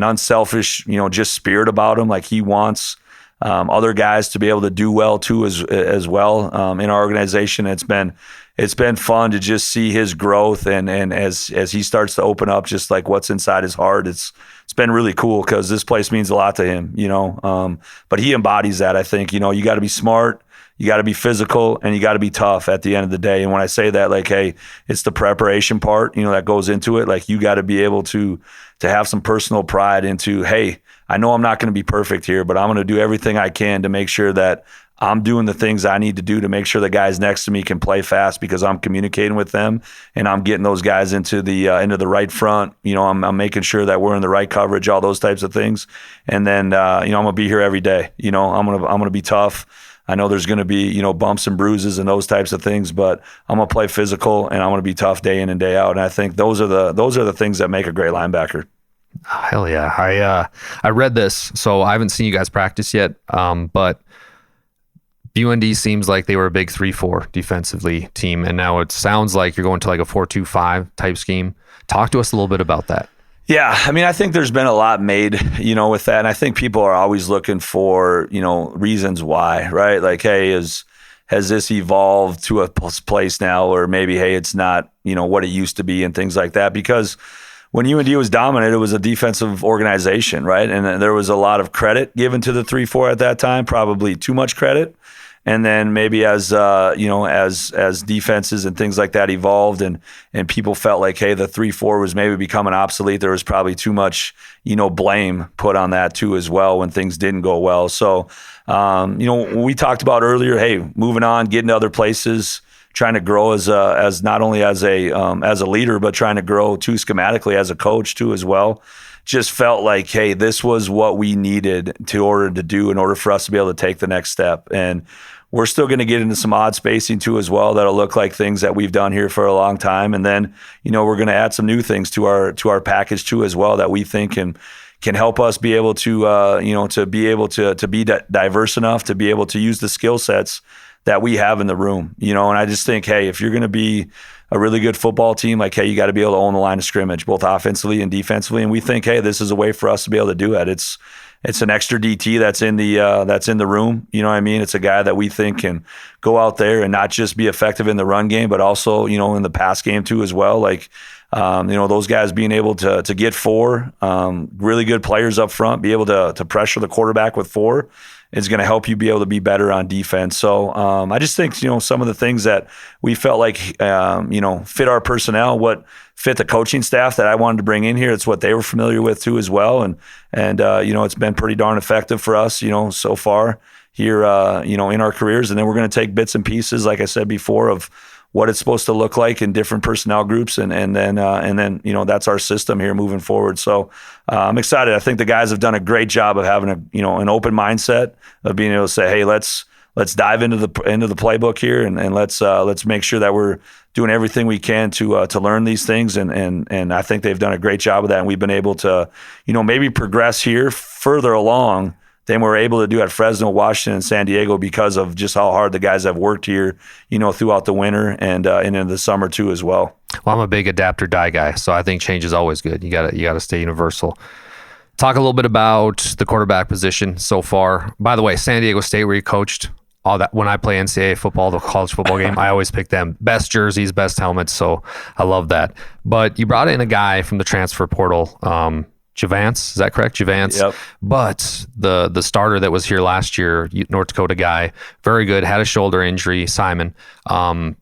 unselfish, just spirit about him. Like he wants other guys to be able to do well too as well in our organization. It's been fun to just see his growth and as he starts to open up just like what's inside his heart. It's been really cool because this place means a lot to him, but he embodies that. I think, you got to be smart, you got to be physical, and you got to be tough at the end of the day. And when I say that, like, hey, it's the preparation part, that goes into it. Like you got to be able to have some personal pride into, hey, I know I'm not going to be perfect here, but I'm going to do everything I can to make sure that I'm doing the things I need to do to make sure the guys next to me can play fast because I'm communicating with them and I'm getting those guys into the right front. I'm making sure that we're in the right coverage, all those types of things. And then, I'm going to be here every day. I'm going to be tough. I know there's going to be, bumps and bruises and those types of things, but I'm going to play physical and I'm going to be tough day in and day out. And I think those are the things that make a great linebacker. Hell yeah. I read this, so I haven't seen you guys practice yet, but UND seems like they were a big 3-4 defensively team, and now it sounds like you're going to like a 4-2-5 type scheme. Talk to us a little bit about that. Yeah, I think there's been a lot made, with that, and I think people are always looking for, reasons why, right? Like, hey, has this evolved to a place now, or maybe, hey, it's not, what it used to be, and things like that, because when UND was dominant, it was a defensive organization, right? And there was a lot of credit given to the 3-4 at that time, probably too much credit. And then maybe as defenses and things like that evolved and people felt like, hey, the 3-4 was maybe becoming obsolete, there was probably too much, blame put on that too as well when things didn't go well. So, we talked about earlier, hey, moving on, getting to other places, trying to grow as not only as a leader, but trying to grow too schematically as a coach too as well. Just felt like, hey, this was what we needed in order for us to be able to take the next step. And we're still going to get into some odd spacing too as well that'll look like things that we've done here for a long time. And then, we're going to add some new things to our package too as well that we think can can help us be able to, to be able to be diverse enough to be able to use the skill sets that we have in the room, and I just think, hey, if you're going to be a really good football team, like, hey, you got to be able to own the line of scrimmage, both offensively and defensively. And we think, hey, this is a way for us to be able to do that. It's an extra DT that's in the room. You know what I mean? It's a guy that we think can go out there and not just be effective in the run game, but also, in the pass game too as well. Like, those guys being able to get four, really good players up front, be able to pressure the quarterback with four is going to help you be able to be better on defense. So I just think, some of the things that we felt like, fit our personnel, what fit the coaching staff that I wanted to bring in here, it's what they were familiar with too as well. And it's been pretty darn effective for us, so far here, in our careers. And then we're going to take bits and pieces, like I said before, of what it's supposed to look like in different personnel groups, and then that's our system here moving forward. So I'm excited. I think the guys have done a great job of having an open mindset of being able to say, hey, let's dive into the playbook here, and let's make sure that we're doing everything we can to learn these things, and I think they've done a great job of that, and we've been able to maybe progress here further along than we're able to do at Fresno, Washington, and San Diego because of just how hard the guys have worked here, throughout the winter and in the summer too as well. Well, I'm a big adapter die guy, so I think change is always good. You gotta stay universal. Talk a little bit about the quarterback position so far. By the way, San Diego State, where you coached, all that, when I play NCAA football, the college football game, I always pick them. Best jerseys, best helmets, so I love that. But you brought in a guy from the transfer portal, Javance, is that correct? Javance. Yep. But the starter that was here last year, North Dakota guy, very good, had a shoulder injury, Simon.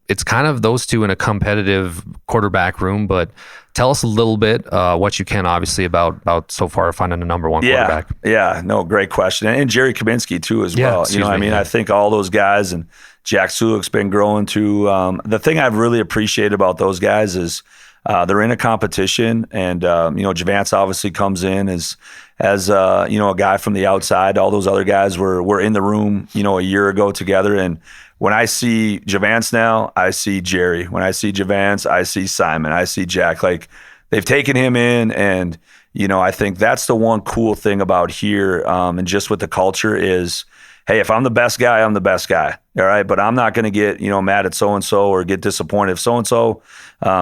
It's kind of those two in a competitive quarterback room, but tell us a little bit what you can, obviously, about so far finding a number one quarterback. Yeah, no, great question. And Jerry Kaminsky too as well. I think all those guys, and Jack Sulik's been growing too. The thing I've really appreciated about those guys is they're in a competition, and Javance obviously comes in as a guy from the outside. All those other guys were in the room, a year ago together. And when I see Javance now, I see Jerry. When I see Javance, I see Simon. I see Jack. Like, they've taken him in, and I think that's the one cool thing about here, and just with the culture is, hey, if I'm the best guy, I'm the best guy. All right. But I'm not going to get, mad at so-and-so or get disappointed. If so-and-so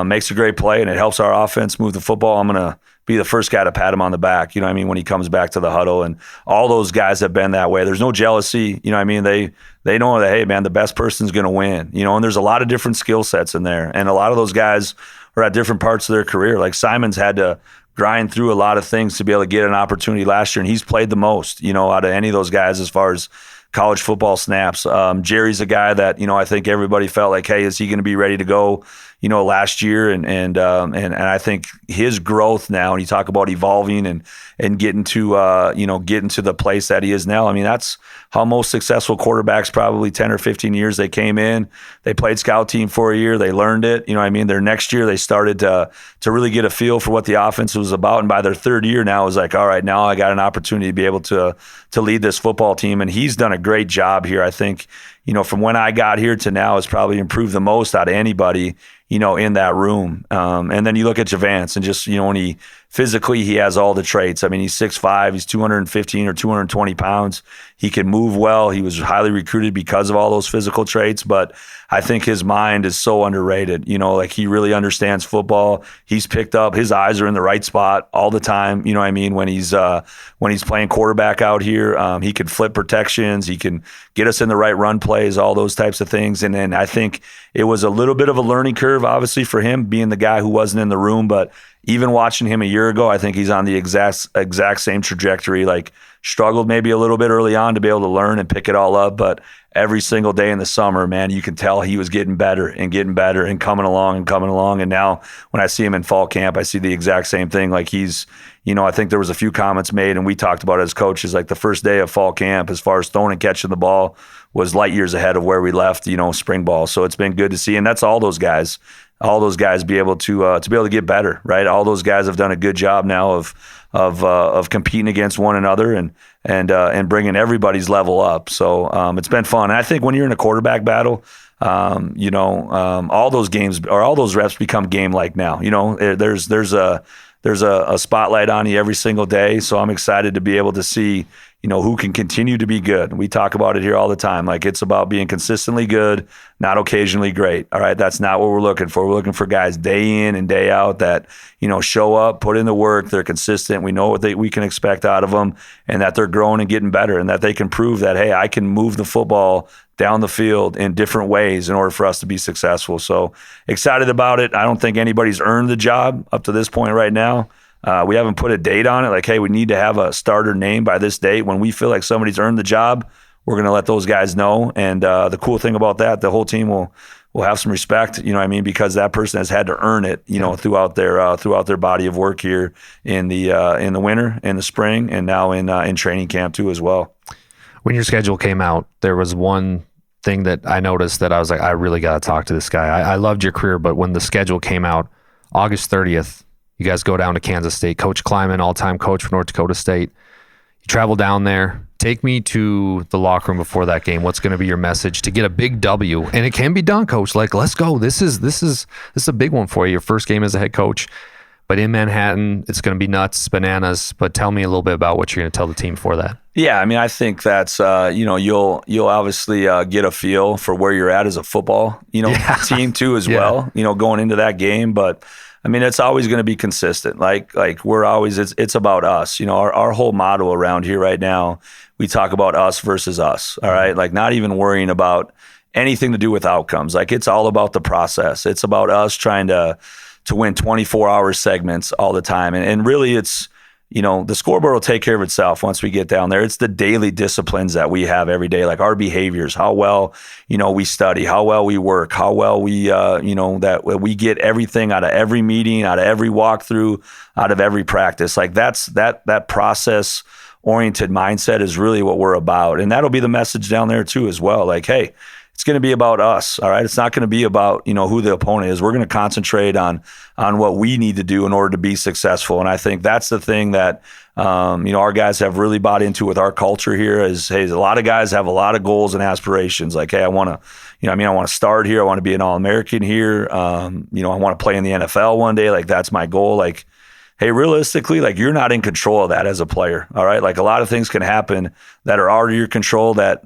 makes a great play and it helps our offense move the football, I'm going to be the first guy to pat him on the back, when he comes back to the huddle. And all those guys have been that way. There's no jealousy. They know that, hey, man, the best person's going to win, and there's a lot of different skill sets in there. And a lot of those guys are at different parts of their career. Like, Simon's had to grind through a lot of things to be able to get an opportunity last year. And he's played the most, out of any of those guys as far as college football snaps. Jerry's a guy that, I think everybody felt like, hey, is he going to be ready to go, last year? And I think his growth now, and you talk about evolving and getting to, getting to the place that he is now. I mean, that's how most successful quarterbacks, probably 10 or 15 years, they came in, they played scout team for a year, they learned it. Their next year, they started to really get a feel for what the offense was about. And by their third year now, it was like, all right, now I got an opportunity to be able to lead this football team. And he's done a great job here. I think, from when I got here to now, has probably improved the most out of anybody, in that room. And then you look at Javance, and just, when he physically, he has all the traits. I mean, he's 6'5", he's 215 or 220 pounds. He can move well. He was highly recruited because of all those physical traits, but I think his mind is so underrated. He really understands football. He's picked up, his eyes are in the right spot all the time. When he's playing quarterback out here, he can flip protections. He can get us in the right run plays, all those types of things. And then I think it was a little bit of a learning curve, obviously, for him being the guy who wasn't in the room, but even watching him a year ago, I think he's on the exact same trajectory. Like, struggled maybe a little bit early on to be able to learn and pick it all up, but every single day in the summer, man, you can tell he was getting better and coming along. And now when I see him in fall camp, I see the exact same thing. Like, he's, I think there was a few comments made, and we talked about it as coaches, like the first day of fall camp, as far as throwing and catching the ball, was light years ahead of where we left, spring ball. So it's been good to see. And that's all those guys be able to get better, right? All those guys have done a good job now of competing against one another and bringing everybody's level up. So it's been fun. And I think when you're in a quarterback battle, all those games or all those reps become game-like now. There's a there's a spotlight on you every single day. So I'm excited to be able to see, who can continue to be good. We talk about it here all the time. Like, it's about being consistently good, not occasionally great. All right. That's not what we're looking for. We're looking for guys day in and day out that, show up, put in the work. They're consistent. We know what we can expect out of them, and that they're growing and getting better, and that they can prove that, hey, I can move the football down the field in different ways in order for us to be successful. So excited about it. I don't think anybody's earned the job up to this point right now. We haven't put a date on it. Like, hey, we need to have a starter name by this date. When we feel like somebody's earned the job, we're going to let those guys know. And the cool thing about that, the whole team will have some respect, because that person has had to earn it, throughout their body of work here in the winter, in the spring, and now in training camp too as well. When your schedule came out, there was one thing that I noticed that I was like, I really got to talk to this guy. I loved your career, but when the schedule came out, August 30th, you guys go down to Kansas State. Coach Kleiman, all-time coach for North Dakota State. You travel down there. Take me to the locker room before that game. What's going to be your message to get a big W? And it can be done, Coach. Like, let's go. This is a big one for you. Your first game as a head coach. But in Manhattan, it's going to be nuts, bananas. But tell me a little bit about what you're going to tell the team for that. Yeah, I mean, I think that's you'll obviously get a feel for where you're at as a football team too as well. Going into that game, but I mean, it's always going to be consistent. Like we're always it's about us. Our whole motto around here right now, we talk about us versus us. All right, like not even worrying about anything to do with outcomes. Like, it's all about the process. It's about us trying to win 24-hour segments all the time. And really it's, the scoreboard will take care of itself once we get down there. It's the daily disciplines that we have every day, like our behaviors, how well, we study, how well we work, how well we, that we get everything out of every meeting, out of every walkthrough, out of every practice. Like, that process oriented mindset is really what we're about. And that'll be the message down there too as well. Like, hey, it's going to be about us, all right? It's not going to be about, who the opponent is. We're going to concentrate on what we need to do in order to be successful. And I think that's the thing that, our guys have really bought into with our culture here is, hey, a lot of guys have a lot of goals and aspirations. Like, hey, I want to, I want to start here. I want to be an All-American here. I want to play in the NFL one day. Like, that's my goal. Like, hey, realistically, like, you're not in control of that as a player, all right? Like, a lot of things can happen that are out of your control that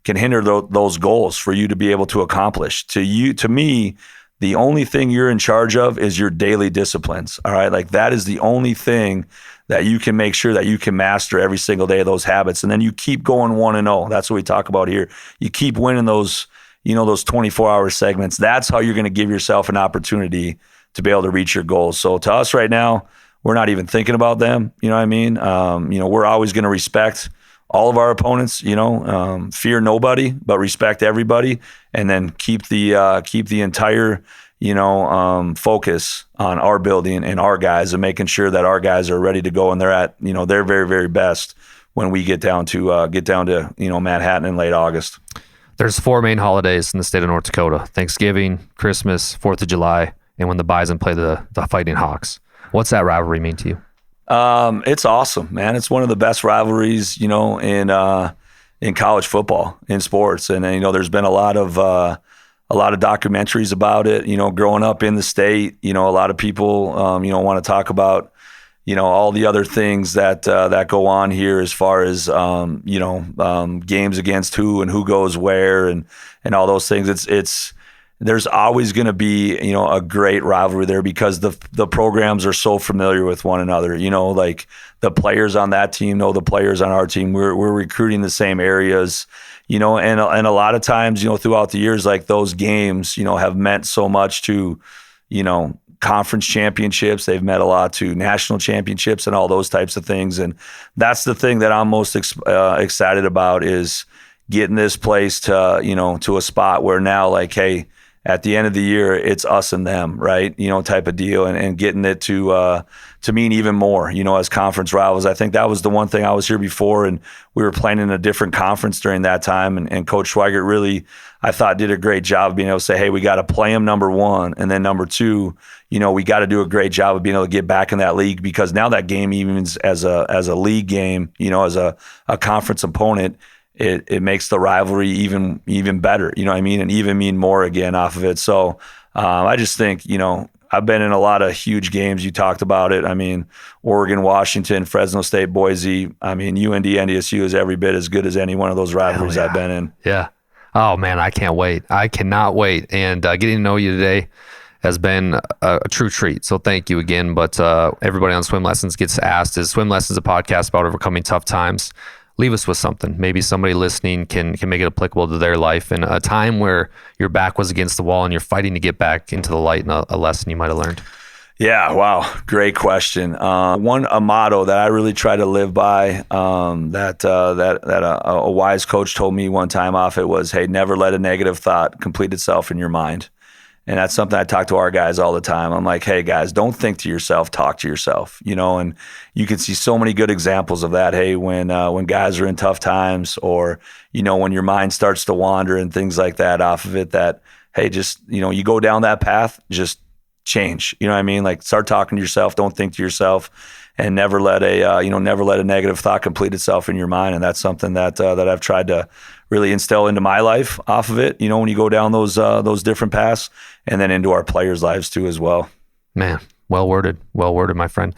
can hinder those goals for you to be able to accomplish. To me, the only thing you're in charge of is your daily disciplines, all right? Like, that is the only thing that you can make sure that you can master every single day of those habits. And then you keep going 1-0. That's what we talk about here. You keep winning those 24-hour segments. That's how you're going to give yourself an opportunity to be able to reach your goals. So to us right now, we're not even thinking about them. You know what I mean? We're always going to respect all of our opponents, fear nobody, but respect everybody, and then keep the entire, focus on our building and our guys, and making sure that our guys are ready to go and they're at, their very, very best when we get down to Manhattan in late August. There's 4 main holidays in the state of North Dakota: Thanksgiving, Christmas, 4th of July, and when the Bison play the Fighting Hawks. What's that rivalry mean to you? It's awesome, man. It's one of the best rivalries, in college football, in sports. And there's been a lot of documentaries about it, growing up in the state. A lot of people, want to talk about, all the other things that go on here as far as, games against who and who goes where and all those things. There's always going to be, a great rivalry there because the programs are so familiar with one another. Like, the players on that team know the players on our team. We're recruiting the same areas, and a lot of times, throughout the years, like, those games, have meant so much to, conference championships. They've meant a lot to national championships and all those types of things. And that's the thing that I'm most excited about, is getting this place to, to a spot where now, like, hey, at the end of the year, it's us and them, right? Type of deal, and getting it to mean even more, as conference rivals. I think that was the one thing. I was here before, and we were playing in a different conference during that time, and Coach Schweigert really, I thought, did a great job of being able to say, hey, we got to play them, number one, and then number two, we got to do a great job of being able to get back in that league, because now that game, even as a league game, as a conference opponent, it makes the rivalry even better, and even mean more again off of it. So I just think, I've been in a lot of huge games. You talked about it. I mean, Oregon, Washington, Fresno State, Boise. I mean, UND, NDSU is every bit as good as any one of those rivalries I've been in. Yeah. Oh, man, I can't wait. I cannot wait. And getting to know you today has been a true treat. So thank you again. But everybody on Swim Lessons gets asked, is Swim Lessons a podcast about overcoming tough times? Leave us with something. Maybe somebody listening can make it applicable to their life in a time where your back was against the wall and you're fighting to get back into the light, and a lesson you might have learned. Yeah, wow, great question. A motto that I really try to live by, that a wise coach told me one time off it was, hey, never let a negative thought complete itself in your mind. And that's something I talk to our guys all the time. I'm like, hey, guys, don't think to yourself, talk to yourself, and you can see so many good examples of that. Hey, when guys are in tough times, or, when your mind starts to wander and things like that off of it, that, hey, just, you go down that path, just change. You know what I mean? Like, start talking to yourself, don't think to yourself, and never let a negative thought complete itself in your mind. And that's something that I've tried to really instill into my life off of it, when you go down those different paths, and then into our players' lives too as well. Man, well worded, my friend.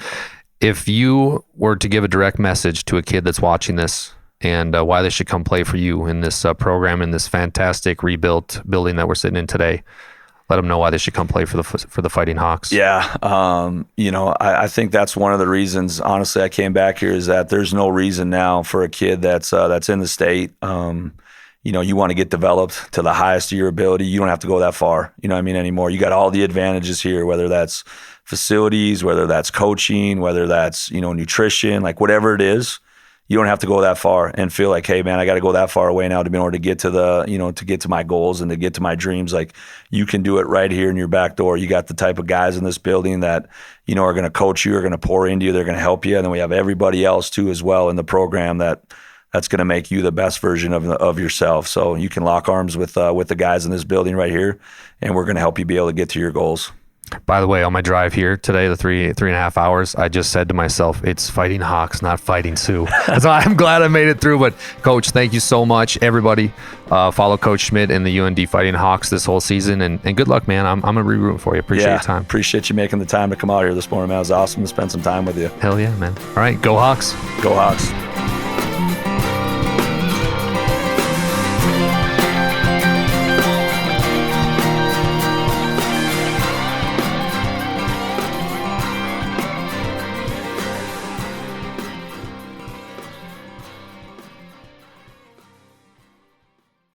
If you were to give a direct message to a kid that's watching this and why they should come play for you in this program, in this fantastic rebuilt building that we're sitting in today, let them know why they should come play for the Fighting Hawks. Yeah, I think that's one of the reasons. Honestly, I came back here is that there's no reason now for a kid that's in the state. You want to get developed to the highest of your ability. You don't have to go that far. Anymore. You got all the advantages here, whether that's facilities, whether that's coaching, whether that's nutrition, like whatever it is. You don't have to go that far and feel like, hey, man, I got to go that far away now to be in order to get to to get to my goals and to get to my dreams. Like, you can do it right here in your back door. You got the type of guys in this building that, are going to coach you, are going to pour into you, they're going to help you. And then we have everybody else too as well in the program that's going to make you the best version of yourself. So you can lock arms with the guys in this building right here, and we're going to help you be able to get to your goals. By the way, on my drive here today, the three and a half hours, I just said to myself, it's Fighting Hawks, not Fighting Sioux. So I'm glad I made it through. But Coach, thank you so much. Everybody, follow Coach Schmidt and the UND Fighting Hawks this whole season, and good luck, man. I'm gonna be rooting for you. Appreciate your time. Appreciate you making the time to come out here this morning, man. It was awesome to spend some time with you. Hell yeah, man. All right, go Hawks. Go Hawks.